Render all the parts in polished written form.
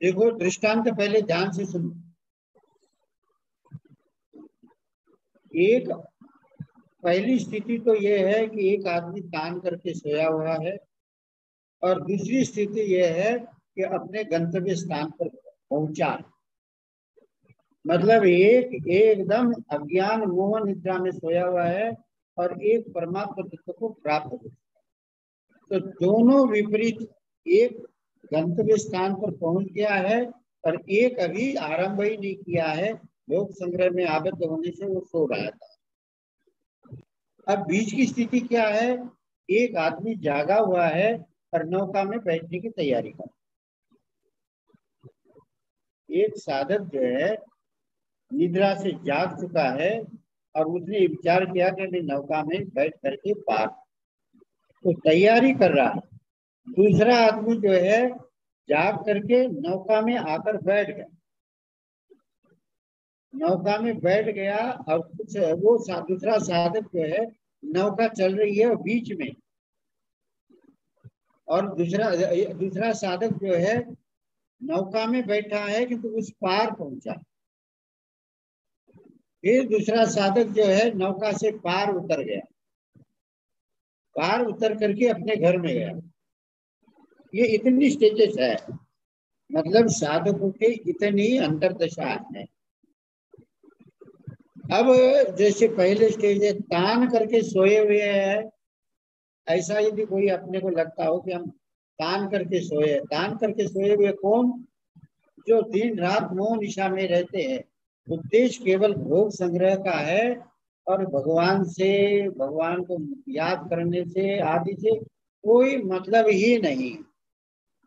देखो दृष्टांत पहले ध्यान से सुनो। एक पहली स्थिति तो यह है कि एक आदमी तान करके सोया हुआ है, और दूसरी स्थिति यह है कि अपने गंतव्य स्थान पर पहुंचा। मतलब एक एकदम अज्ञान मोह निद्रा में सोया हुआ है और एक परमात्मा तत्व को प्राप्त हो। तो दोनों विपरीत, एक गंतव्य स्थान पर पहुंच गया है और एक अभी आरंभ ही नहीं किया है, भोग संग्रह में आबद्ध होने से वो सो रहा था। अब बीच की स्थिति क्या है? एक आदमी जागा हुआ है और नौका में बैठने की तैयारी कर। एक साधक जो है निद्रा से जाग चुका है और उसने विचार किया कि मैं नौका में बैठ करके पार, तो तैयारी कर रहा है। दूसरा आदमी जो है जाग करके नौका में आकर बैठ गया, नौका में बैठ गया और कुछ वो दूसरा साधक जो है, नौका चल रही है और बीच में, और दूसरा साधक जो है नौका में बैठा है किंतु उस पार पहुंचा। फिर दूसरा साधक जो है नौका से पार उतर गया, पार उतर करके अपने घर में गया। ये इतनी स्टेजेस है, मतलब साधकों के इतनी अंतरदशा है। अब जैसे पहले स्टेज है तान करके सोए हुए हैं, ऐसा यदि कोई अपने को लगता हो कि हम तान करके सोए, तान करके सोए हुए कौन? जो दिन रात मोह निशा में रहते हैं, उद्देश्य केवल भोग संग्रह का है और भगवान से, भगवान को याद करने से आदि से कोई मतलब ही नहीं।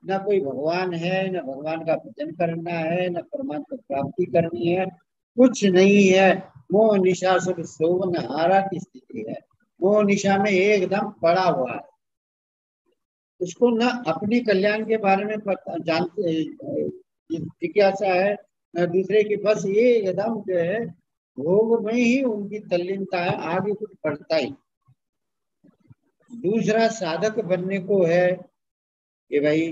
न कोई भगवान है, न भगवान का भजन करना है, न परमात्मा प्राप्ति करनी है, कुछ नहीं है। मोह निशा सब सोवन हारा की स्थिति है। मोह निशा में एकदम पड़ा हुआ है, उसको न अपने कल्याण के बारे में पता जानते जिज्ञासा है, न दूसरे की, बस ये एकदम जो है भोग में ही उनकी तल्लीनता है, आगे कुछ बढ़ता ही। दूसरा साधक बनने को है कि भाई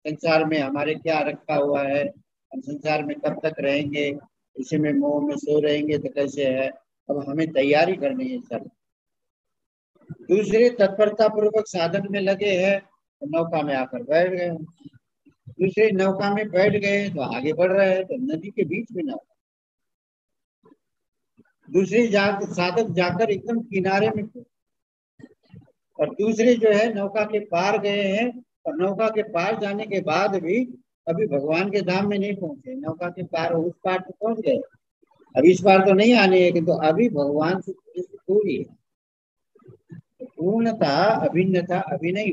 संसार में हमारे क्या रखा हुआ है, हम संसार में कब तक रहेंगे, इसी में मोह में सो रहेंगे तो कैसे है, अब हमें तैयारी करनी है सर। दूसरे तत्परता पूर्वक साधन में लगे हैं तो नौका में आकर बैठ गए, दूसरे नौका में बैठ गए तो आगे बढ़ रहे हैं, तो नदी के बीच में नौका। दूसरे साधक जाकर एकदम किनारे में, और दूसरे जो है नौका के पार गए हैं, और नौका के पार जाने के बाद भी अभी भगवान के धाम में नहीं पहुंचे। नौका के पार उस पार तो पहुंच गए, अभी इस पार तो नहीं आने है, किंतु अभी भगवान से पूरी है, पूर्णता अभिन्नता अभी नहीं।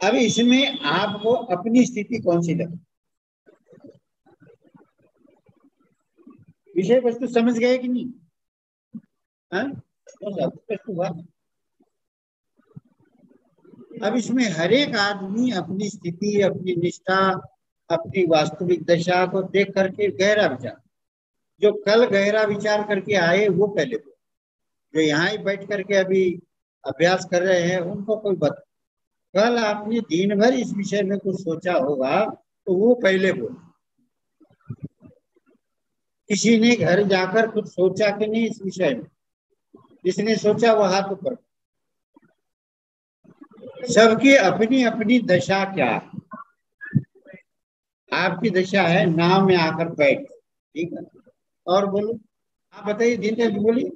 अब इसमें आपको अपनी स्थिति कौन सी लगे? विषय वस्तु समझ गए कि नहीं? हुआ। अब इसमें हर एक आदमी अपनी स्थिति, अपनी निष्ठा, अपनी वास्तविक दशा को देख करके गहरा विचार, जो कल गहरा विचार करके आए वो पहले बोल, जो यहाँ ही बैठ करके अभी अभ्यास कर रहे हैं उनको कोई बता। कल आपने दिन भर इस विषय में कुछ सोचा होगा तो वो पहले बोल। किसी ने घर जाकर कुछ सोचा कि नहीं इस विषय में? जिसने सोचा वो हाथ ऊपर। सबकी अपनी अपनी दशा क्या है? आपकी दशा है नाव में आकर बैठ, ठीक है। और बोलो, आप बताइए, दीन बोलिए।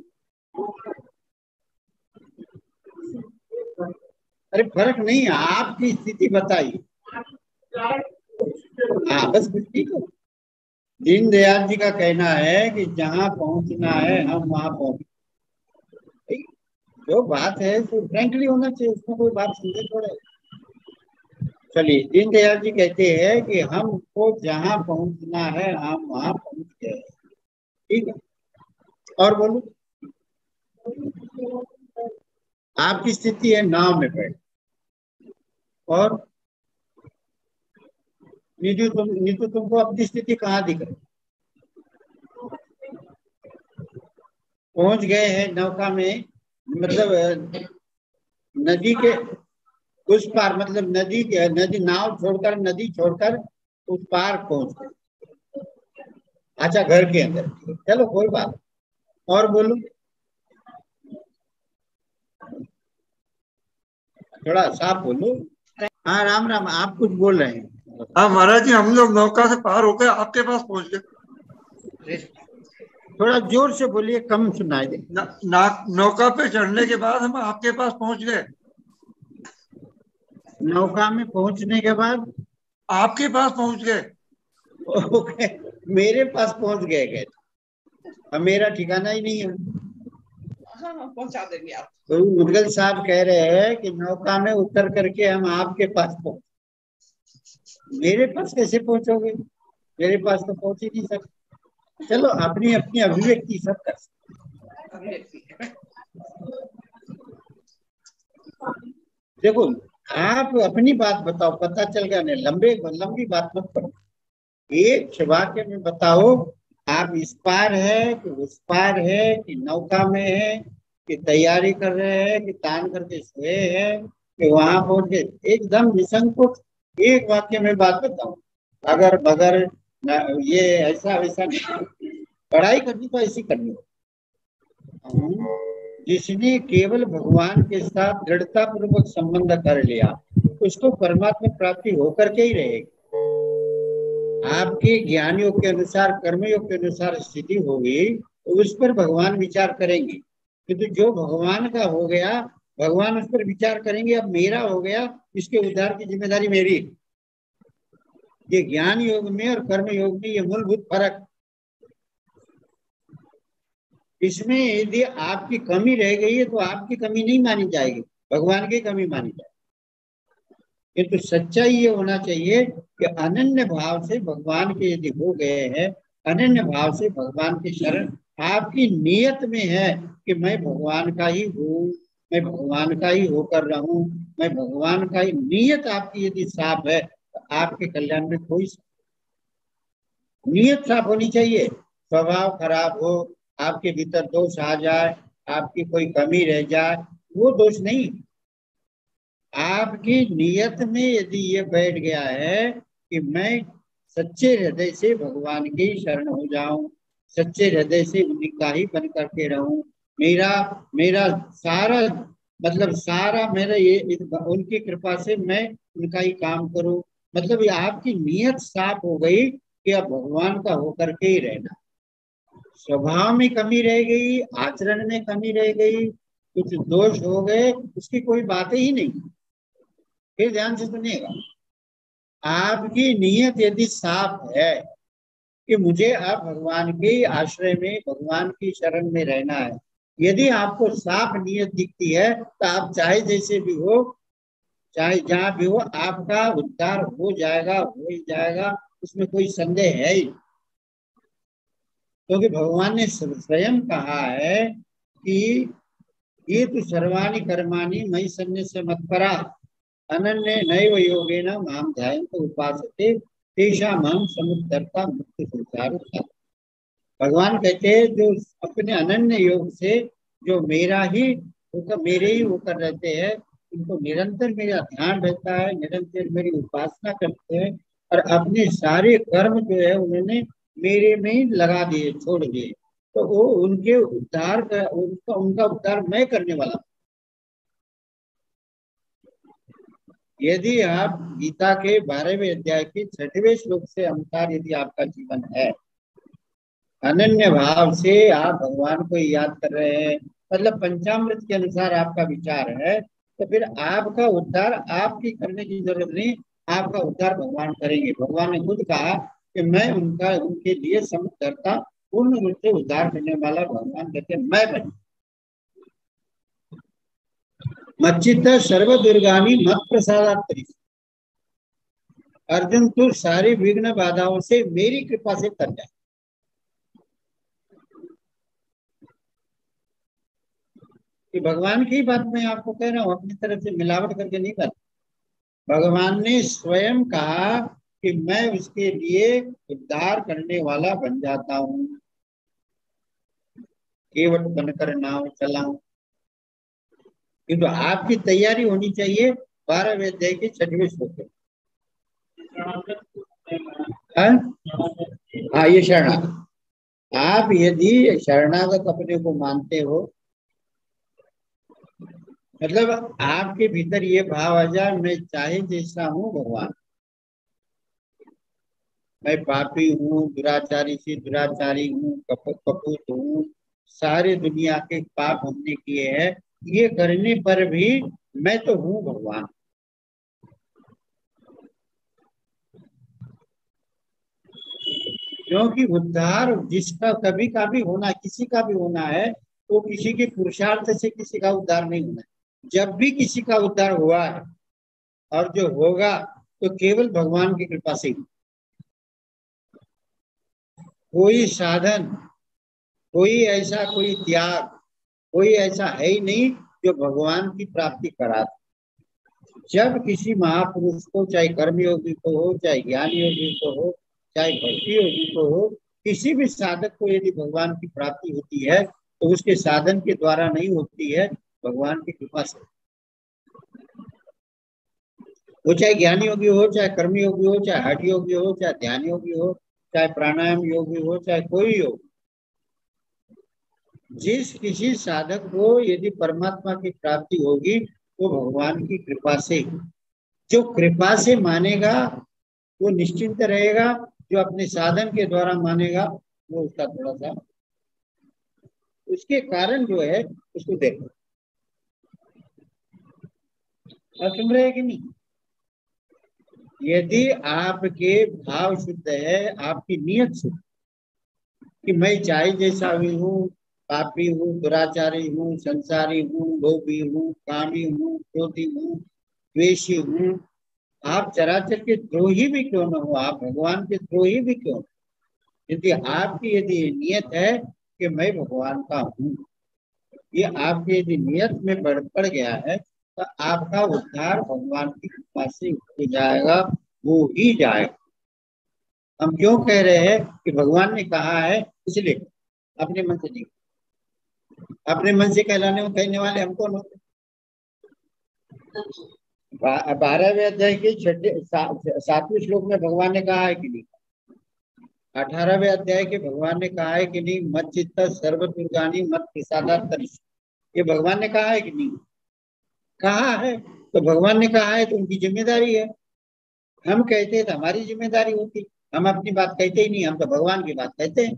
अरे फर्क नहीं है, आपकी स्थिति बताइए। हाँ बस ठीक है। दीनदयाल जी का कहना है कि जहाँ पहुंचना है हम वहां पहुंच, जो बात है तो फ्रैंकली होना चाहिए, उसमें कोई बात समझे थोड़ा। चलिए, दीनदयाल जी कहते हैं कि हमको जहाँ पहुंचना है हम वहां पहुंच गए, ठीक है। और बोलो, आपकी स्थिति है नाव में बैठ, और नीतू तुमको अपनी स्थिति कहाँ दिख रही? पहुंच गए हैं नौका में, मतलब नदी के, उस पार मतलब नदी नदी नाव छोड़कर नदी छोड़कर उस पार पहुंच गए। अच्छा घर के अंदर, चलो कोई बात। और बोलो, थोड़ा साफ बोलो। हाँ राम राम, आप कुछ बोल रहे हैं। हाँ महाराज जी, हम लोग नौका से पार होकर आपके पास पहुंच गए। थोड़ा जोर से बोलिए, कम सुनाई दे। नौका पे चढ़ने के बाद हम आपके पास पहुंच गए। नौका में पहुंचने के बाद आपके पास पहुंच गए। ओके, मेरे पास पहुंच गए गए, अब मेरा ठिकाना ही नहीं है। हाँ पहुंचा देंगे आप। तो मुदगल साहब कह रहे हैं कि नौका में उतर करके हम आपके पास पहुंच, मेरे पास कैसे पहुंचोगे, मेरे पास तो पहुंच ही नहीं सकते। चलो अपनी अपनी अभिव्यक्ति सब कर सकते। देखो आप अपनी बात बताओ, पता चल गया नहीं, लंबी बात मत करो, एक वाक्य में बताओ। आप इस पार है कि उस पार है कि नौका में है कि तैयारी कर रहे हैं कि तान करके सोए हैं कि वहां पहुंच गए, एकदम निसंकोच एक वाक्य में बात बताओ। अगर बगर ये ऐसा वैसा नहीं, पढ़ाई करनी तो ऐसी करनी हो। जिसने केवल भगवान के साथ दृढ़ता पूर्वक संबंध कर लिया, उसको परमात्मा प्राप्ति होकर के ही रहेगी। आपके ज्ञान योग के अनुसार, कर्मयोग के अनुसार स्थिति होगी तो उस पर भगवान विचार करेंगे, किंतु जो भगवान का हो गया भगवान उस पर विचार करेंगे। अब मेरा हो गया, इसके उद्धार की जिम्मेदारी मेरी। ये ज्ञान योग में और कर्म योग में ये मूलभूत फर्क। इसमें यदि आपकी कमी रह गई है तो आपकी कमी नहीं मानी जाएगी, भगवान की कमी मानी जाएगी। किंतु सच्चाई ये होना चाहिए कि अनन्य भाव से भगवान के यदि हो गए हैं, अनन्य भाव से भगवान की शरण आपकी नियत में है कि मैं भगवान का ही हूँ, मैं भगवान का ही होकर रहूं, मैं भगवान का ही, नियत आपकी यदि साफ है तो आपके कल्याण में कोई, नियत साफ होनी चाहिए। स्वभाव खराब हो, आपके भीतर दोष आ जाए, आपकी कोई कमी रह जाए, वो दोष नहीं। आपकी नियत में यदि ये बैठ गया है कि मैं सच्चे हृदय से भगवान की शरण हो जाऊं, सच्चे हृदय से उन्हीं का ही बन करके रहूं, मेरा मेरा सारा मतलब सारा मेरा ये उनकी कृपा से मैं उनका ही काम करूं, मतलब ये आपकी नियत साफ हो गई कि अब भगवान का होकर के ही रहना। स्वभाव में कमी रह गई, आचरण में कमी रह गई, कुछ दोष हो गए, उसकी कोई बात ही नहीं। फिर ध्यान से सुनिएगा, आपकी नियत यदि साफ है कि मुझे अब भगवान के आश्रय में, भगवान की शरण में रहना है, यदि आपको साफ नियत दिखती है तो आप चाहे जैसे भी हो, चाहे जहां भी हो, आपका उद्धार हो जाएगा, हो ही जाएगा, उसमें कोई संदेह है ही। क्योंकि भगवान ने स्वयं कहा है कि ये तो सर्वाणि कर्माणि मयि सन्न्यस्य मत्परा अनन्य नैव योगेन माम ध्यायन्त उपासते तेषाम् अहं समुद्धर्ता मुक्ति संसार। भगवान कहते हैं जो अपने अनन्य योग से जो मेरा ही होकर, मेरे ही होकर रहते हैं, उनको निरंतर मेरा ध्यान रहता है, निरंतर मेरी उपासना करते हैं और अपने सारे कर्म जो है उन्होंने मेरे में ही लगा दिए, छोड़ दिए, तो वो उनके उद्धार का, उनका उद्धार मैं करने वाला। यदि आप गीता के 12वें अध्याय के 6वें श्लोक से अनुसार यदि आपका जीवन है, अनन्य भाव से आप भगवान को याद कर रहे हैं, मतलब पंचामृत के अनुसार आपका विचार है, तो फिर आपका उद्धार आपकी करने की जरूरत नहीं, आपका उद्धार भगवान करेंगे। भगवान ने खुद कहा कि मैं उनके लिए समुद्धरता, पूर्ण रूप से उद्धार करने वाला भगवान कहते मैं बन। मच्चित सर्व दुर्गामी मत प्रसादात, अर्जुन तू सारी विघ्न बाधाओं से मेरी कृपा से तर जाए। कि भगवान की बात मैं आपको कह रहा हूं, अपनी तरफ से मिलावट करके नहीं कर। भगवान ने स्वयं कहा कि मैं उसके लिए उद्धार करने वाला बन जाता हूं, केवट बनकर नाव चलाऊं। किंतु आपकी तैयारी होनी चाहिए 12वें अध्याय की 6वें श्लोक है। हाँ, ये शरणागत। आप यदि शरणागत अपने को मानते हो, मतलब आपके भीतर ये भाव आ जाए, मैं चाहे जैसा हूँ भगवान, मैं पापी हूँ, दुराचारी से दुराचारी हूँ, कपूत हूँ, सारे दुनिया के पाप हमने किए हैं, ये करने पर भी मैं तो हूँ भगवान। क्योंकि उद्धार जिसका कभी का भी होना, किसी का भी होना है, वो किसी के पुरुषार्थ से किसी का उद्धार नहीं होना है। जब भी किसी का उद्धार हुआ है और जो होगा तो केवल भगवान की कृपा से। कोई साधन, कोई त्याग, कोई ऐसा है ही नहीं जो भगवान की प्राप्ति करा। जब किसी महापुरुष को, चाहे कर्मयोगी को हो, चाहे ज्ञान योगी को हो, चाहे भक्ति योगी को हो, किसी भी साधक को यदि भगवान की प्राप्ति होती है तो उसके साधन के द्वारा नहीं होती है, भगवान की कृपा से। वो चाहे ज्ञान योगी हो, चाहे कर्म योगी हो, चाहे हठ योगी हो, चाहे ध्यान योगी हो, चाहे प्राणायाम योगी हो, चाहे कोई हो, जिस किसी साधक को यदि परमात्मा की प्राप्ति होगी वो भगवान की कृपा से। जो कृपा से मानेगा वो निश्चिंत रहेगा, जो अपने साधन के द्वारा मानेगा वो उसका थोड़ा सा, उसके कारण जो है उसको देखो। और सुन रहे कि नहीं? यदि आपके भाव शुद्ध है, आपकी नियत शुद्ध कि मैं चाहे जैसा भी हूँ, पापी हूँ, दुराचारी हूँ, संसारी हूँ, लोभी हूँ, कामी हूँ, क्रोधी हूँ, द्वेषी हूँ, आप चराचर के द्रोही भी क्यों न हो, आप भगवान के द्रोही भी क्यों, यदि आपकी यदि नियत है कि मैं भगवान का हूँ, ये आपकी यदि नियत में बढ़ गया है तो आपका उद्धार भगवान की कृपा से हो जाएगा, वो ही जाएगा। हम क्यों कह रहे हैं कि भगवान ने कहा है, इसलिए अपने मन से नहीं, अपने मन से कहने वाले हम कौन होते? 12वें अध्याय के 7वें श्लोक में भगवान ने कहा है कि नहीं? 18वें अध्याय के भगवान ने कहा है कि नहीं? मत चित्त सर्व दुर्गानी मत प्रसादात तरिष्य, ये भगवान ने कहा है कि नहीं? कहा है। तो भगवान ने कहा है तो उनकी जिम्मेदारी है। हम कहते हैं तो हमारी जिम्मेदारी होती, हम अपनी बात कहते ही नहीं, हम तो भगवान की बात कहते हैं।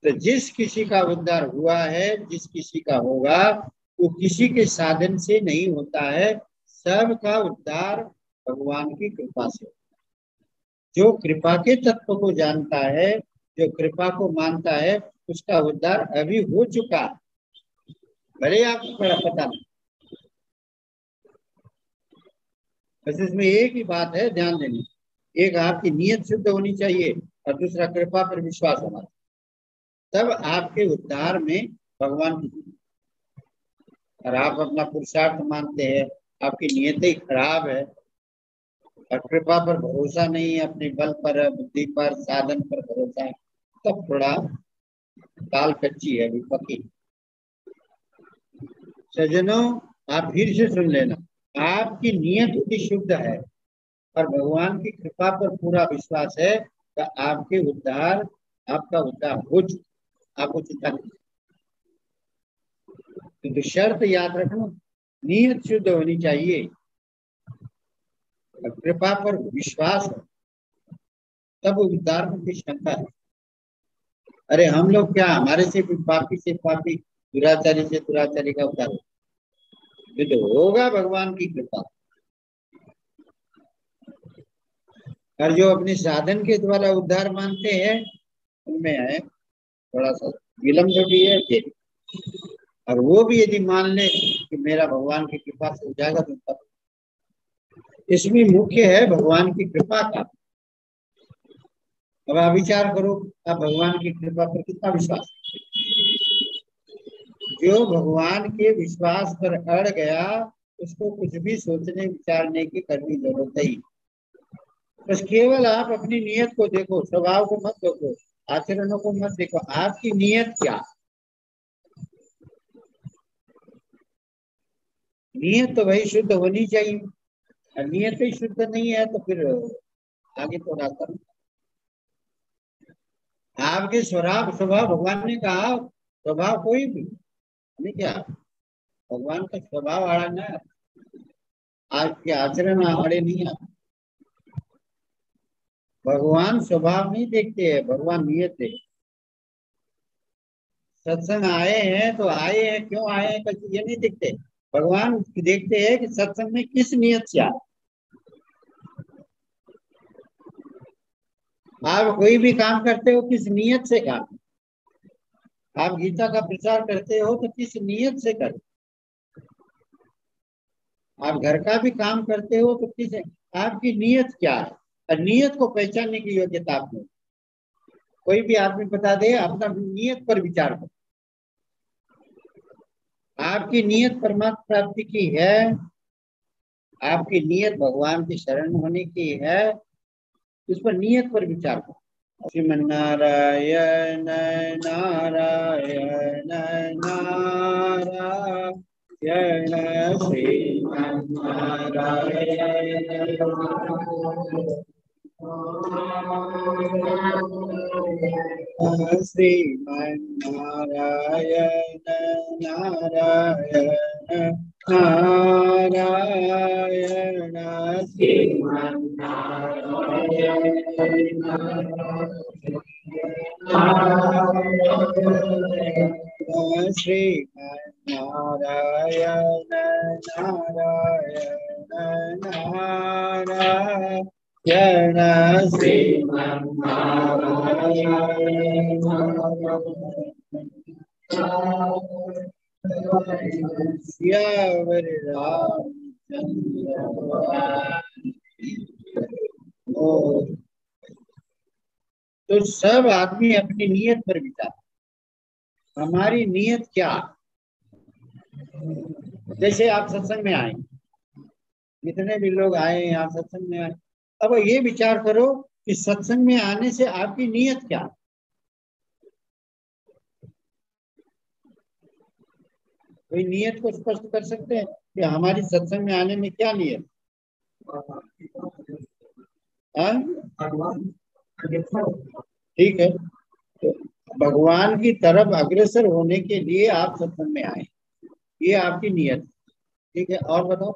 तो जिस किसी का उद्धार हुआ है, जिस किसी का होगा, वो किसी के साधन से नहीं होता है, सबका उद्धार भगवान की कृपा से। जो कृपा के तत्व को जानता है, जो कृपा को मानता है, उसका उद्धार अभी हो चुका, भले आपको बड़ा पता नहीं। बस इसमें एक ही बात है ध्यान देनी, एक आपकी नियत शुद्ध होनी चाहिए और दूसरा कृपा पर विश्वास होना, तब आपके उद्धार में भगवान की। और आप अपना पुरुषार्थ मानते हैं, आपकी नियत ही खराब है और कृपा पर भरोसा नहीं है, अपने बल पर, बुद्धि पर, साधन पर भरोसा है, तब थोड़ा दाल कच्ची है, अभी पकी। सज्जनों, आप फिर से सुन लेना, आपकी नियत यदि शुद्ध है और भगवान की कृपा पर पूरा विश्वास है तो आपका उद्धार हो चुका, आपको चिंता नहीं। तो शर्त याद रखना, नियत शुद्ध होनी चाहिए, कृपा पर विश्वास है, तब उद्धार में कोई शंका है। अरे हम लोग क्या, हमारे से पापी दुराचारी से दुराचारी का उद्धार ये तो होगा भगवान की कृपा। और जो अपने साधन के द्वारा उद्धार मानते हैं उनमें है थोड़ा सा विलम्ब भी है कि, और वो भी यदि मान ले कि मेरा भगवान की कृपा से हो जाएगा तो तब इसमें मुख्य है भगवान की कृपा का। अब आप विचार करो, आप भगवान की कृपा पर कितना विश्वास, जो भगवान के विश्वास पर अड़ गया उसको कुछ भी सोचने विचारने की करनी जरूरत नहीं। बस केवल आप अपनी नियत को देखो, स्वभाव को मत देखो, आचरणों को मत देखो, आपकी नियत क्या, नियत तो भाई शुद्ध होनी चाहिए, और नियत ही शुद्ध नहीं है तो फिर आगे तो रास्ता नहीं। आपके स्वभाव स्वभाव भगवान ने कहा, स्वभाव कोई भी नहीं, क्या भगवान का स्वभाव आड़ा ना, आपके आचरण आड़े नहीं है। भगवान स्वभाव नहीं देखते हैं, भगवान नियत देखते। सत्संग आए हैं तो आए हैं, क्यों आए हैं कभी ये नहीं देखते। भगवान देखते हैं कि सत्संग में किस नियत से आए। आप कोई भी काम करते हो किस नियत से काम, आप गीता का प्रचार करते हो तो किस नियत से करते, आप घर का भी काम करते हो तो किस, आपकी नियत क्या है, और नियत को पहचानने की योग्यता आप में। कोई भी आदमी बता दे, अपना नियत पर विचार करो। आपकी नियत परमात्मा प्राप्ति की है, आपकी नियत भगवान की शरण होने की है, इस पर नियत पर विचार करो। श्रीमन नारायण नारायण नारायण श्रीमन नारायण श्रीमन नारायण नारायण नारायण श्रीमन नारायण श्रीमन नारायण नारायण नारायण श्रीमन नारायण श्यावर रामचंद्र। तो सब आदमी अपनी नियत पर विचार, हमारी नियत क्या। जैसे आप सत्संग में आए, जितने भी लोग आए आप सत्संग में आए, अब ये विचार करो कि सत्संग में आने से आपकी नियत क्या। कोई नियत को स्पष्ट कर सकते हैं कि हमारी सत्संग में आने में क्या नियत। ठीक है, तो भगवान की तरफ अग्रसर होने के लिए आप सत्संग में आए, ये आपकी नियत। ठीक है, और बताओ।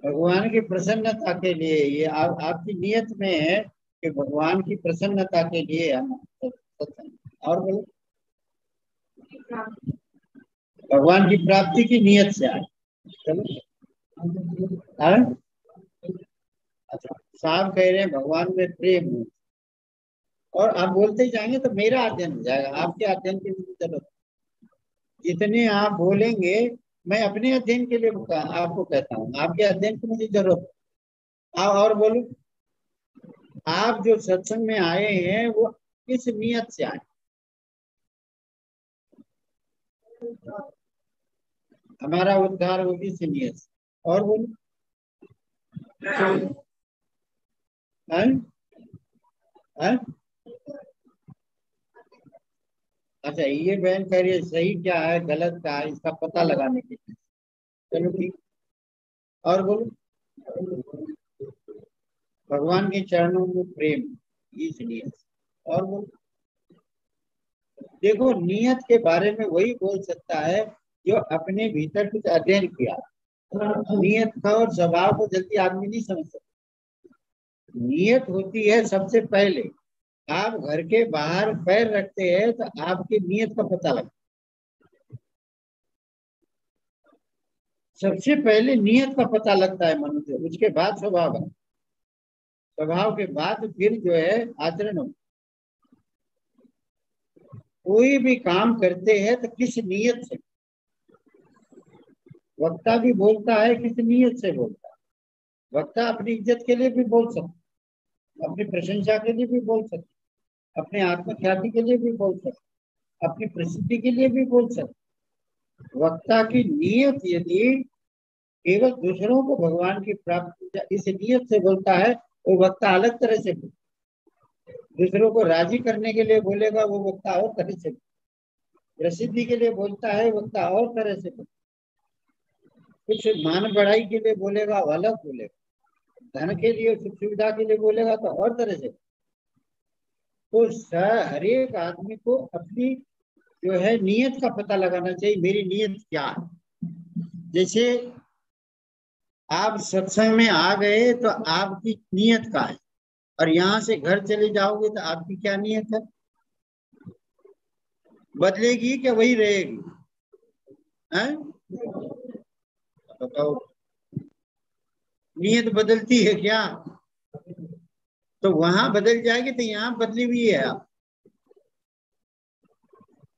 भगवान की प्रसन्नता के लिए, ये आपकी नियत में है कि भगवान की प्रसन्नता के लिए हम सत्संग। और बोलो, भगवान की प्राप्ति की नियत से आए। चलो, अच्छा, साहब कह रहे हैं भगवान में प्रेम है, और आप बोलते जाएंगे तो मेरा अध्ययन हो जाएगा, आपके अध्ययन की मुझे जरूरत। जितने आप बोलेंगे मैं अपने अध्ययन के लिए आपको कहता हूँ, आपके अध्ययन की मुझे जरूरत। आप और बोलो, आप जो सत्संग में आए हैं वो किस नियत से आए। हमारा उद्धार हो किस नियत से। और बोलो, है? है? अच्छा, ये बहन कह रही है सही क्या है गलत क्या है इसका पता लगाने के लिए। चलो ठीक, और बोलो, भगवान के चरणों में प्रेम, इसलिए। और बोलो, देखो नियत के बारे में वही बोल सकता है जो अपने भीतर कुछ अध्ययन किया। नियत का और स्वभाव को जल्दी आदमी नहीं समझ सकता। नियत होती है सबसे पहले, आप घर के बाहर पैर रखते हैं तो आपकी नियत का पता लगता है। सबसे पहले नियत का पता लगता है मनुष्य, उसके बाद स्वभाव है, स्वभाव के बाद फिर जो है आचरण हो। कोई भी काम करते हैं तो किस नियत से, वक्ता भी बोलता है किस नियत से बोलता है। वक्ता अपनी इज्जत के लिए भी बोल सकता, अपनी प्रशंसा के लिए भी बोल सकता, अपने आत्मख्याति के लिए भी बोल सकता, अपनी प्रसिद्धि के लिए भी बोल सकता। वक्ता की नियत यदि केवल दूसरों को भगवान की प्राप्ति इस नियत से बोलता है, वो वक्ता अलग तरह से बोलता। दूसरों को राजी करने के लिए बोलेगा, वो वक्ता और तरह से। प्रसिद्धि के लिए बोलता है वक्ता और तरह से बोलता है। कुछ मान बढ़ाई के लिए बोलेगा वो अलग बोलेगा, धन के लिए सुख सुविधा के लिए बोलेगा तो और तरह से। तो हर एक आदमी को अपनी जो है नियत का पता लगाना चाहिए, मेरी नियत क्या है। जैसे आप सत्संग में आ गए तो आपकी नियत का है, और यहाँ से घर चले जाओगे तो आपकी क्या नियत है? बदलेगी क्या वही रहेगी? हैं? बताओ, नियत बदलती है क्या? तो वहां बदल जाएगी तो यहाँ बदली हुई है। आप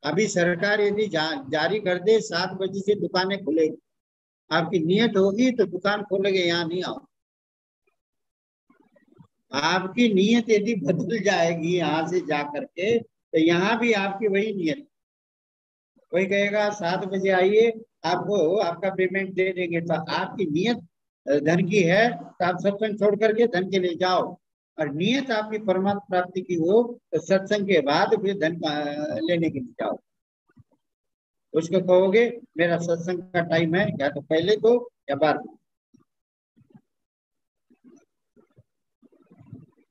अभी सरकार यदि जारी कर दे 7 बजे से दुकानें खुलेगी, आपकी नियत होगी तो दुकान खोलोगे, यहाँ नहीं आओ। आपकी नियत यदि बदल जाएगी यहाँ से जा करके तो यहाँ भी आपकी वही नियत। कोई कहेगा 7 बजे आइए, आपको आपका पेमेंट दे देंगे, तो आपकी नियत धन की है तो आप सत्संग छोड़ करके धन के लिए जाओ, और नियत आपकी परमात्मा प्राप्ति की हो तो सत्संग के बाद फिर धन लेने के लिए जाओ। उसको कहोगे मेरा सत्संग का टाइम है, या तो पहले दो या बाद में।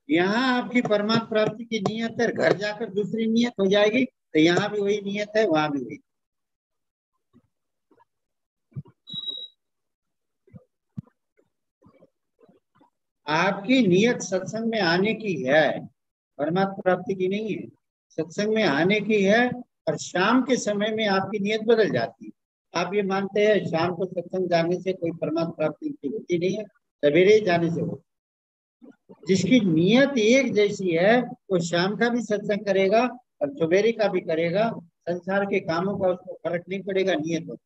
यहाँ आपकी परमात्मा प्राप्ति की नियत है, घर जाकर दूसरी नियत हो जाएगी, तो यहाँ भी वही नियत है, वहां भी वही। आपकी नियत सत्संग में आने की है, परमात्मा प्राप्ति की नहीं है। सत्संग में आने की है, और शाम के समय में आपकी नियत बदल जाती है। आप ये मानते हैं शाम को सत्संग जाने से कोई परमात्मा प्राप्ति होती नहीं है, सवेरे जाने से होती। जिसकी नियत एक जैसी है वो शाम का भी सत्संग करेगा और सवेरे का भी करेगा, संसार के कामों का उसको फर्क नहीं पड़ेगा, नियत हो।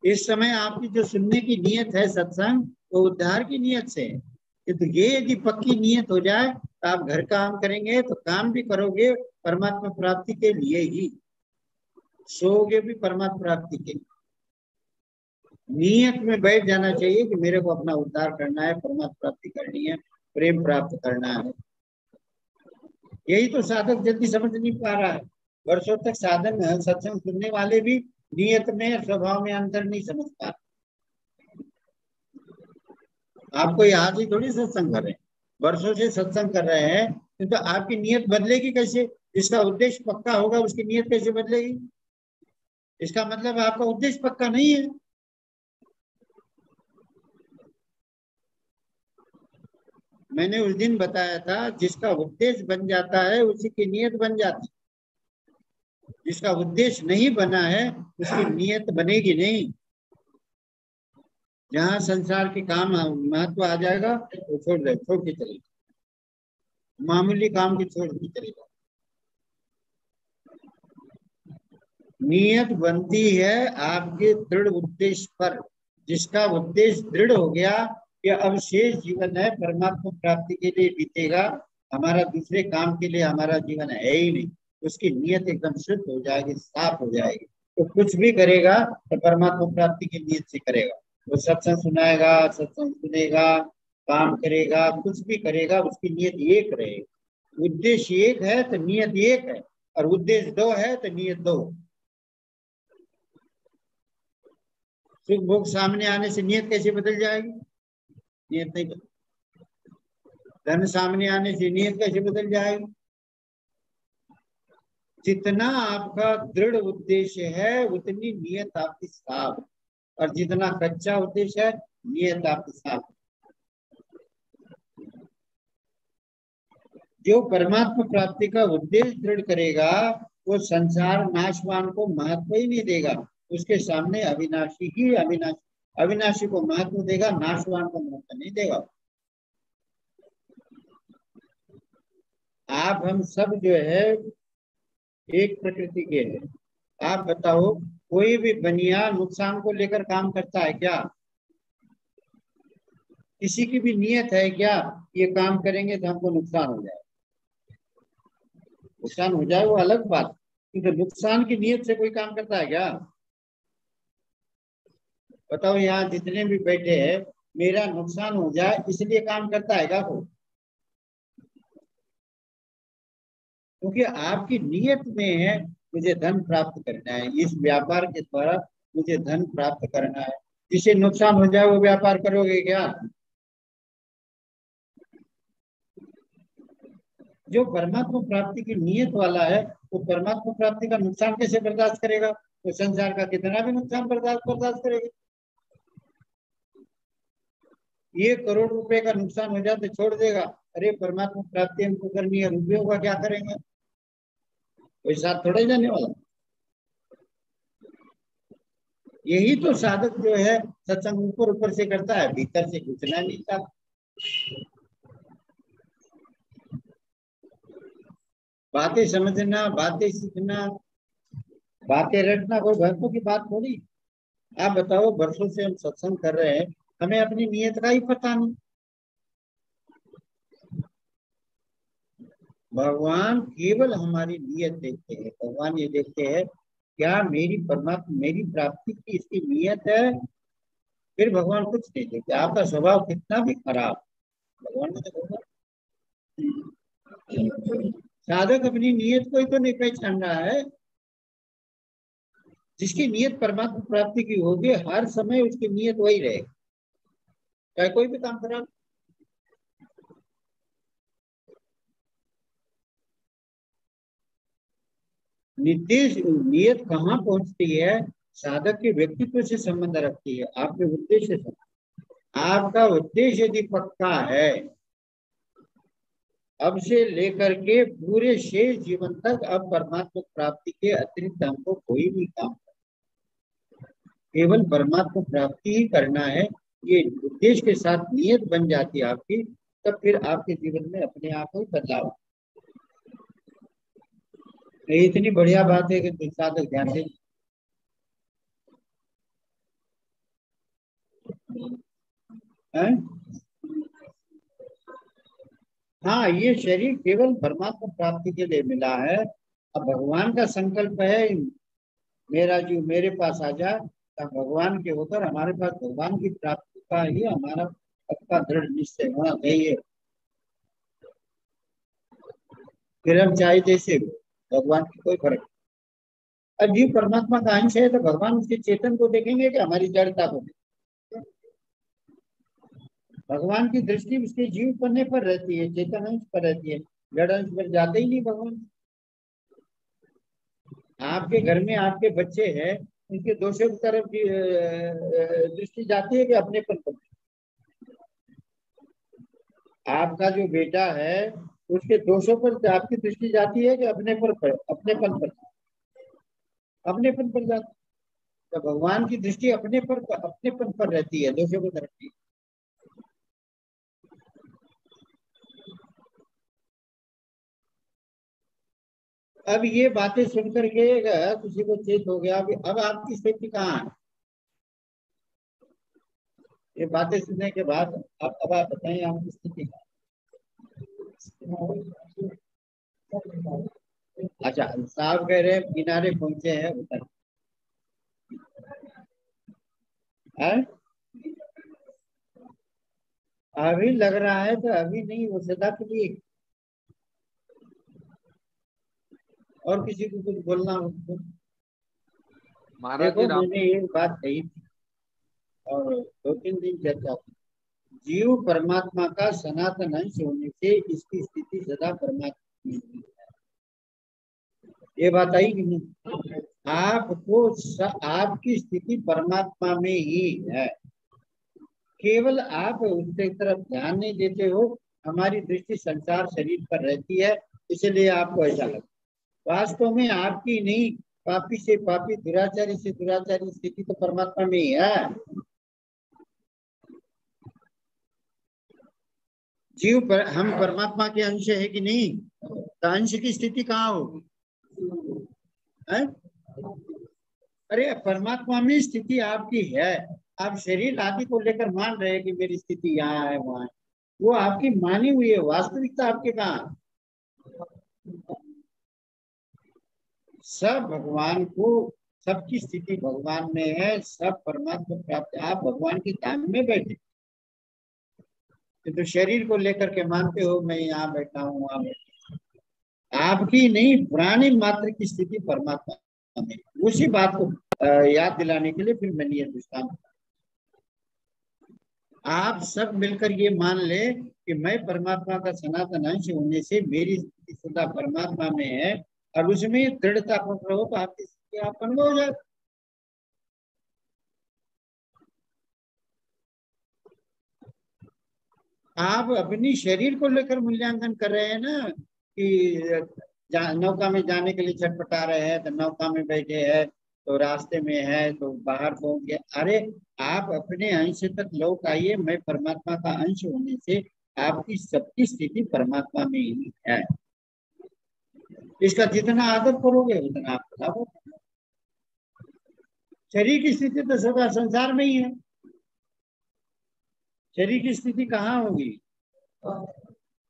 इस समय आपकी जो सुनने की नियत है सत्संग, वो उद्धार की नियत से है। तो ये यदि पक्की नियत हो जाए तो आप घर काम करेंगे तो काम भी करोगे परमात्मा प्राप्ति के लिए ही, सोओगे भी परमात्मा प्राप्ति के लिए। नियत में बैठ जाना चाहिए कि मेरे को अपना उद्धार करना है, परमात्मा प्राप्ति करनी है, प्रेम प्राप्त करना है। यही तो साधक जल्दी समझ नहीं पा रहा है। वर्षों तक साधन सत्संग सुनने वाले भी नियत में स्वभाव में अंतर नहीं समझ पा रहे। आपको आज ही थोड़ी सत्संग कर रहे हैं, वर्षों से सत्संग कर रहे हैं, तो आपकी नियत बदलेगी कैसे? जिसका उद्देश्य पक्का होगा उसकी नियत कैसे बदलेगी? इसका मतलब आपका उद्देश्य पक्का नहीं है। मैंने उस दिन बताया था, जिसका उद्देश्य बन जाता है उसी की नियत बन जाती है। जिसका उद्देश्य नहीं बना है उसकी नियत बनेगी नहीं। जहां संसार के काम महत्व आ जाएगा वो छोड़ के चले, मामूली काम की छोड़ के चले जाओ। नियत बनती है आपके दृढ़ उद्देश्य पर। जिसका उद्देश्य दृढ़ हो गया कि अब शेष जीवन है परमात्मा प्राप्ति के लिए बीतेगा, हमारा दूसरे काम के लिए हमारा जीवन है ही नहीं, उसकी नियत एकदम शुद्ध हो जाएगी, साफ हो जाएगी। तो कुछ भी करेगा तो परमात्मा प्राप्ति की नियत से करेगा। वो सत्संग सुनाएगा, सत्संग सुनेगा, काम करेगा, कुछ भी करेगा, उसकी नियत एक रहेगी। उद्देश्य एक है तो नियत एक है, और उद्देश्य दो है तो नियत दो। सुख भोग सामने आने से नियत कैसे बदल जाएगी? नियत नहीं बदल। धन सामने आने से नियत कैसे बदल जाएगी? जितना आपका दृढ़ उद्देश्य है उतनी नियत आपकी साफ, और जितना कच्चा उद्देश्य है नियत आपकी साफ। जो परमात्मा प्राप्ति का उद्देश्य दृढ़ करेगा वो संसार नाशवान को महत्व ही नहीं देगा। उसके सामने अविनाशी ही अविनाशी को महत्व देगा, नाशवान को महत्व नहीं देगा। आप हम सब जो है एक प्रकृति के हैं। आप बताओ, कोई भी बनिया नुकसान को लेकर काम करता है क्या? किसी की भी नियत है क्या ये काम करेंगे तो हमको नुकसान हो जाए? नुकसान हो जाए वो अलग बात, क्योंकि नुकसान की नियत से कोई काम करता है क्या? बताओ, यहाँ जितने भी बैठे हैं, मेरा नुकसान हो जाए इसलिए काम करता है क्या कोई? क्योंकि आपकी नियत में है मुझे धन प्राप्त करना है, इस व्यापार के द्वारा मुझे धन प्राप्त करना है। जिसे नुकसान हो जाए वो व्यापार करोगे क्या? जो परमात्मा प्राप्ति की नियत वाला है वो परमात्मा प्राप्ति का नुकसान कैसे बर्दाश्त करेगा? तो संसार का कितना भी नुकसान बर्दाश्त करेगा। 1 करोड़ रुपए का नुकसान हो जाए तो छोड़ देगा, अरे परमात्मा प्राप्ति हमको करनी है, रुपयों का क्या करेंगे? कोई साथ थोड़ा ही जाने वाला। यही तो साधक जो है सत्संग ऊपर ऊपर से करता है, भीतर से घुसना नहीं चाहता। बातें समझना, बातें सीखना, बातें रटना कोई भक्तों की बात थोड़ी। आप बताओ, वर्षों से हम सत्संग कर रहे हैं, हमें अपनी नियत का ही पता नहीं। भगवान केवल हमारी नियत देखते हैं। भगवान ये देखते हैं क्या मेरी परमात्मा मेरी प्राप्ति की इसकी नियत है, फिर भगवान कुछ नहीं देखते। आपका स्वभाव कितना भी खराब, भगवान ने देखा। साधक अपनी नियत को ही तो नहीं पहचान रहा है। जिसकी नियत परमात्मा प्राप्ति की होगी हर समय उसकी नियत वही रहेगी, चाहे कोई भी काम करा। निर्देश नियत कहाँ पहुंचती है? साधक के व्यक्तित्व से संबंध रखती है, आपके उद्देश्य से। आपका उद्देश्य यदि पक्का है, अब से लेकर के पूरे शेष जीवन तक अब परमात्मा प्राप्ति के अतिरिक्त हमको कोई भी काम केवल परमात्मा प्राप्ति ही करना है, ये उद्देश्य के साथ नियत बन जाती है आपकी, तब फिर आपके जीवन में अपने आप ही बदलाव। इतनी बढ़िया बात है कि साधक ध्यान दे। हाँ, ये शरीर केवल परमात्मा प्राप्ति के लिए मिला है। अब भगवान का संकल्प है मेरा जीव मेरे पास आ जाए, तब भगवान के होकर हमारे पास भगवान की प्राप्ति का ही हमारा पक्का दृढ़ निश्चय होना चाहिए। फिर हम चाहे जैसे भगवान की कोई फर्क। अब जीव परमात्मा का अंश है तो भगवान उसके चेतन को देखेंगे कि हमारी जड़ता को देखेंगे। भगवान की दृष्टि उसके जीव पन्ने पर रहती है, चेतन अंश पर रहती है, जड़ अंश पर जाते ही नहीं भगवान। आपके घर में आपके बच्चे हैं, उनके दोषों की तरफ की दृष्टि जाती है कि अपनेपन पर? आपका जो बेटा है उसके दोषों पर आपकी दृष्टि जाती है कि अपनेपन पर जाती है। तो भगवान की दृष्टि अपनेपन पर रहती है, दोषों की तरफ की। अब ये बातें सुनकर के किसी को चेत हो गया अब आपकी स्थिति कहाँ है? ये बातें सुनने के बाद अब आप बताएं आपकी स्थिति कहाँ? अच्छा, साहब कह रहे हैं किनारे पहुंचे हैं उतर। अभी लग रहा है तो अभी नहीं, वो सदा के लिए। और किसी को कुछ बोलना हो तो? देखो, मैंने एक बात कही थी और 2-3 दिन चर्चा की। जीव परमात्मा का सनातन अंश होने से इसकी स्थिति सदा परमात्मा में है। ये बात आई कि नहीं? आपकी स्थिति परमात्मा में ही है, केवल आप उसके तरफ ध्यान नहीं देते हो। हमारी दृष्टि संसार शरीर पर रहती है, इसलिए आपको ऐसा लगता। वास्तव में आपकी नहीं, पापी से पापी, दुराचारी से दुराचारी स्थिति तो परमात्मा में ही है। जीव पर हम परमात्मा के अंश है कि नहीं? तो अंश की स्थिति कहाँ होगी? अरे परमात्मा में स्थिति आपकी है। आप शरीर आदि को लेकर मान रहे हैं कि मेरी स्थिति यहाँ है वहां है, वो आपकी मानी हुई है, वास्तविकता आपके कहाँ? सब भगवान को, सबकी स्थिति भगवान में है, सब परमात्मा प्राप्त। आप भगवान की धाम में बैठे तो शरीर को लेकर के मानते हो मैं यहाँ बैठा हूँ वहां बैठा। आपकी नहीं, पुरानी मात्र की स्थिति परमात्मा में। उसी बात को याद दिलाने के लिए फिर मैंने ये दृष्टांत। आप सब मिलकर ये मान ले कि मैं परमात्मा का सनातन अंश होने से मेरी स्थिति सदा परमात्मा में है, और उसमें दृढ़ता पकड़ हो तो आपकी स्थिति आप अनुभव हो जाए। आप अपनी शरीर को लेकर मूल्यांकन कर रहे हैं ना कि नौका में जाने के लिए छटपटा रहे हैं, तो नौका में बैठे हैं तो रास्ते में है तो बाहर पहुंच गए। अरे आप अपने अंश तक लौट आइए। मैं परमात्मा का अंश होने से आपकी सबकी स्थिति परमात्मा में ही है। इसका जितना आदर करोगे उतना आपका लाभ होगा। शरीर की स्थिति तो सदा संसार में ही है। शरीर की स्थिति कहाँ होगी?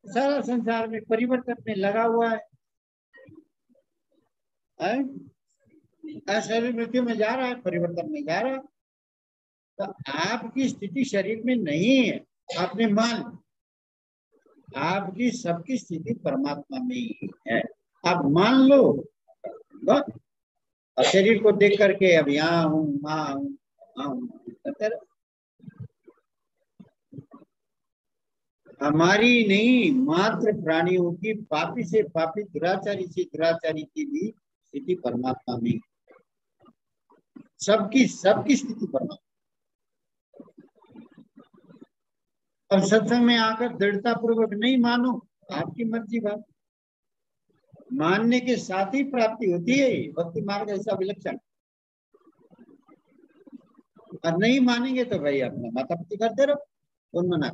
सारा संसार में परिवर्तन में लगा हुआ है। शरीर मृत्यु में जा रहा है, परिवर्तन में जा रहा है। तो आपकी स्थिति शरीर में नहीं है, आपने मान, आपकी सबकी स्थिति परमात्मा में ही है। आप मान लो बस। और शरीर को देख करके अब यहाँ हूँ वहाँ हूँ, हमारी नहीं, मात्र प्राणियों की, पापी से पापी, दुराचारी से दुराचारी की भी स्थिति परमात्मा में। सबकी सबकी स्थिति परमात्मा। अब सत्संग में आकर दृढ़ता पूर्वक नहीं मानो, आपकी मर्जी बात। मानने के साथ ही प्राप्ति होती है। भक्ति मार्ग ऐसा विलक्षण। और नहीं मानेंगे तो भाई अपना माता पिता करते रहो, कौन मना।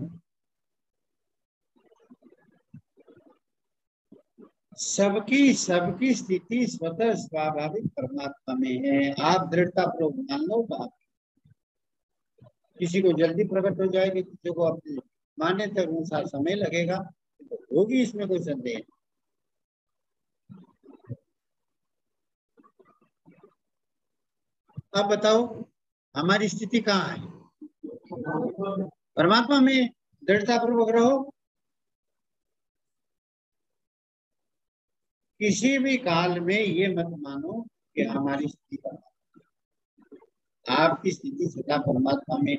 सबकी सबकी स्थिति स्वतः स्वाभाविक परमात्मा में है। आप दृढ़ता पूर्वक मान लो बात। किसी को जल्दी प्रकट हो जाएगी, किसी को अपने माने तक अनुसार समय लगेगा, तो होगी, इसमें कोई संदेह नहीं। अब बताओ हमारी स्थिति कहाँ है? परमात्मा में। दृढ़ता पूर्वक रहो। किसी भी काल में ये मत मानो कि हमारी स्थिति परमात्मा। आपकी स्थिति सदा परमात्मा में,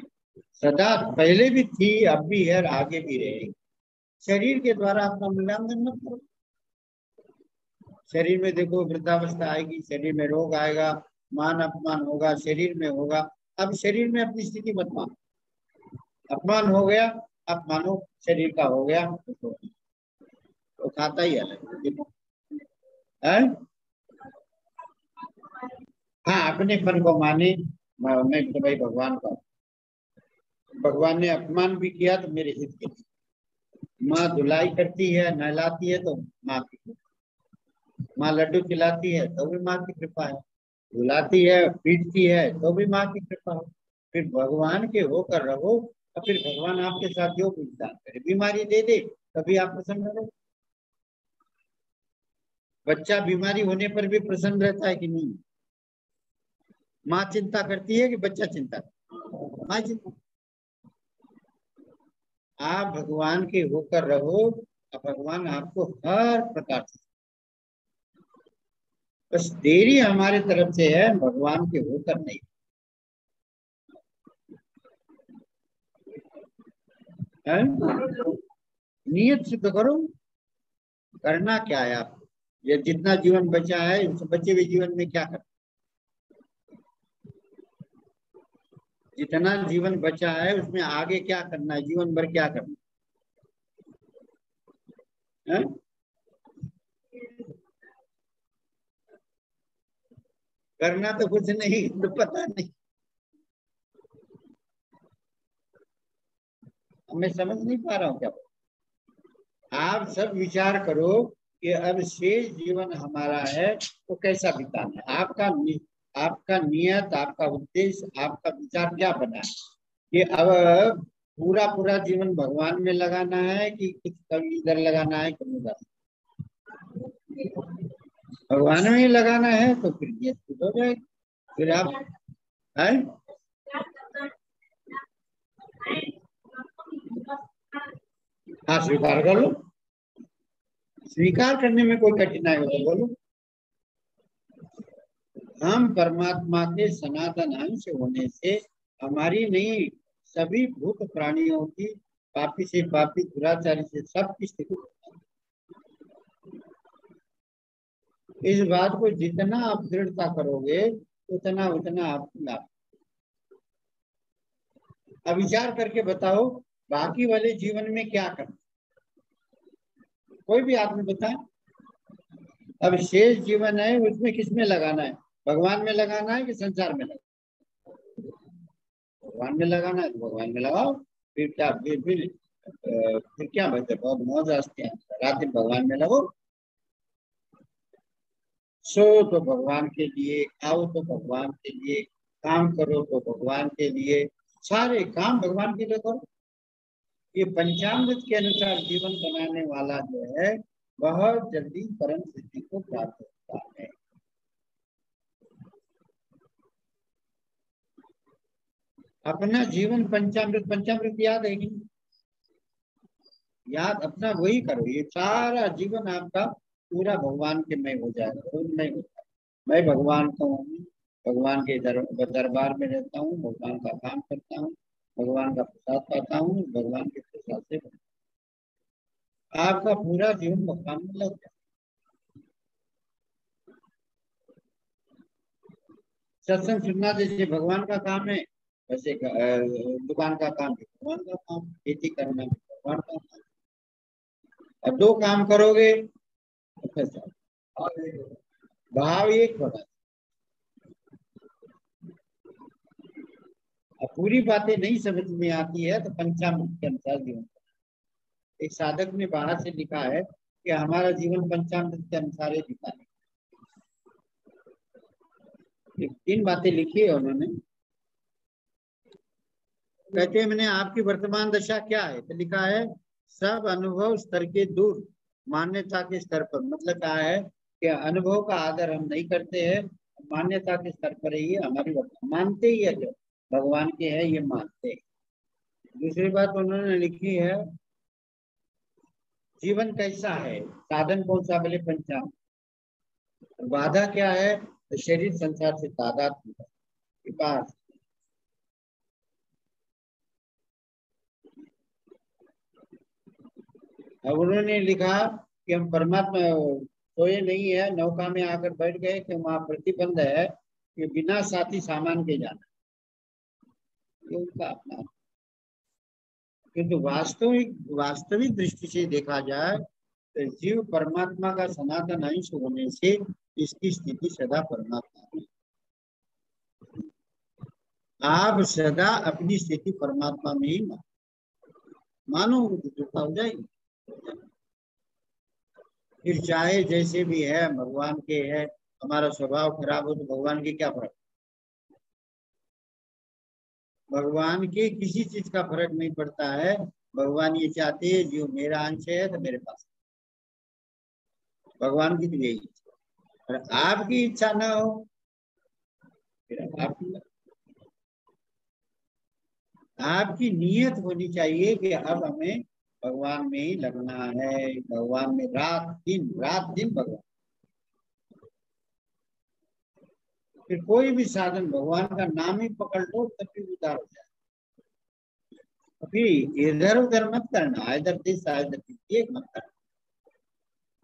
सदा पहले भी थी, अब भी है, आगे भी रहेगी। शरीर के द्वारा अपना मूल्यांकन मत करो। शरीर में देखो वृद्धावस्था आएगी, शरीर में रोग आएगा, मान अपमान होगा, शरीर में होगा। अब शरीर में अपनी स्थिति मत मानो। अपमान हो गया, अब मानो शरीर का हो गया तो खाता ही अलग है। हाँ, अपने फल को माने। मैं तो भाई भगवान का, भगवान ने अपमान भी किया तो मेरे हित के लिए। माँ धुलाई करती है, नहलाती है तो माँ की कृपा। माँ लड्डू खिलाती है तो भी माँ की कृपा है। धुलाती है, पीटती है तो भी माँ की कृपा है। फिर भगवान के होकर रहो, और फिर भगवान आपके साथ जो कुछ दान करे, बीमारी दे दे तभी आप प्रसन्न रहो। बच्चा बीमारी होने पर भी प्रसन्न रहता है कि नहीं? माँ चिंता करती है कि बच्चा चिंता करता? माँ चिंता। आप भगवान के होकर रहो, और भगवान आपको हर प्रकार से, बस देरी हमारे तरफ से है, भगवान के होकर नहीं। है? नियत सिद्ध करो। करना क्या है आप? ये जितना जीवन बचा है, उस बचे हुए जीवन में क्या करना? जितना जीवन बचा है उसमें आगे क्या करना है, जीवन भर क्या करना है? करना तो कुछ नहीं, तो पता नहीं। मैं समझ नहीं पा रहा हूँ क्या। आप सब विचार करो कि अब शेष जीवन हमारा है तो कैसा बिताना है। आपका नियत, आपका उद्देश्य, आपका विचार क्या बना है कि अब पूरा पूरा जीवन भगवान में लगाना है कि कुछ कभी इधर लगाना है, कभी उधर। भगवान में ही लगाना है तो फिर ये हो जाएगी। फिर आप है? हाँ, स्वीकार कर लो। स्वीकार करने में कोई कठिनाई हो तो बोलो। हम परमात्मा के सनातन अंश होने से हमारी नहीं, सभी भूत प्राणियों की, पापी से पापी, दुराचारी से सबकी स्थिति। इस बात को जितना आप दृढ़ता करोगे उतना उतना आपको लाभ। अब विचार करके बताओ बाकी वाले जीवन में क्या करना, कोई भी आदमी बताए। अब शेष जीवन है उसमें किसमें लगाना है, भगवान में लगाना है कि संसार में लगाना? भगवान में लगाना है तो भगवान में लगाओ। फिर क्या, फिर क्या बचे, बहुत मौज आस्ते हैं, रात दिन भगवान में लगो। सो तो भगवान के लिए, खाओ तो भगवान के लिए, काम करो तो भगवान के लिए, सारे काम भगवान के लिए करो। ये पंचामृत के अनुसार जीवन बनाने वाला जो है बहुत जल्दी परम सिद्धि को प्राप्त होता है। अपना जीवन पंचामृत, पंचामृत याद है कि याद, अपना वही करो। ये सारा जीवन आपका पूरा भगवान के मय हो जाएगा। नहीं होता, मैं भगवान का हूँ, भगवान के दरबार में रहता हूँ, भगवान का काम करता हूँ, भगवान का प्रसाद पाता हूँ, भगवान के प्रसाद से आपका पूरा जीवन भगवान में लग जाए। सत्संग सुनना जैसे भगवान का काम है, वैसे दुकान का काम है भगवान का काम, खेती करना भी भगवान का काम। अब दो काम करोगे तो कैसा भाव एक होगा। अब पूरी बातें नहीं समझ में आती है तो पंचामृत के अनुसार जीवन। एक साधक ने बाहर से लिखा है कि हमारा जीवन पंचामृत के अनुसार ही लिखा है। 3 बातें लिखी है उन्होंने। कहते हैं मैंने आपकी वर्तमान दशा क्या है, तो लिखा है सब अनुभव स्तर के दूर, मान्यता के स्तर पर। मतलब क्या है कि अनुभव का आदर हम नहीं करते हैं, मान्यता के स्तर पर ही हमारी मानते ही है, जो भगवान के है ये मानते हैं। दूसरी बात उन्होंने लिखी है जीवन कैसा है, साधन कौन सा, बोले पंचामृत। बाधा क्या है, तो शरीर संसार से तादात्म्य के पास। अब उन्होंने लिखा कि हम परमात्मा सोए नहीं है, नौका में आकर बैठ गए कि वहां प्रतिबंध है कि बिना साथी सामान के जाना, ये उनका अपना। किंतु वास्तविक दृष्टि से देखा जाए तो जीव परमात्मा का सनातन अंश होने से इसकी स्थिति सदा परमात्मा में। आप सदा अपनी स्थिति परमात्मा में ही मानो तो हो जाएगी। फिर चाहे जैसे भी है भगवान के है, हमारा स्वभाव खराब हो तो भगवान की क्या फर्क, भगवान के किसी चीज का फर्क नहीं पड़ता है। भगवान ये चाहते हैं जो मेरा अंश है तो मेरे पास, भगवान की तो यही इच्छा। और आपकी इच्छा ना हो फिर आपकी नियत होनी चाहिए कि अब हमें भगवान में ही लगना है, भगवान में रात दिन भगवान। फिर कोई भी साधन भगवान का नाम ही पकड़ लो तभी उदार हो जाए। फिर इधर उधर मत करना, इधर दिस इधर ये मत करना।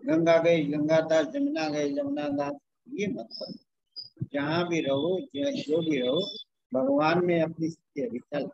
गंगा गई गंगा दास, जमुना गई जमुना दास, ये मत करना। जहाँ भी रहो, जो भी रहो, भगवान में अपनी स्थिति अभी चल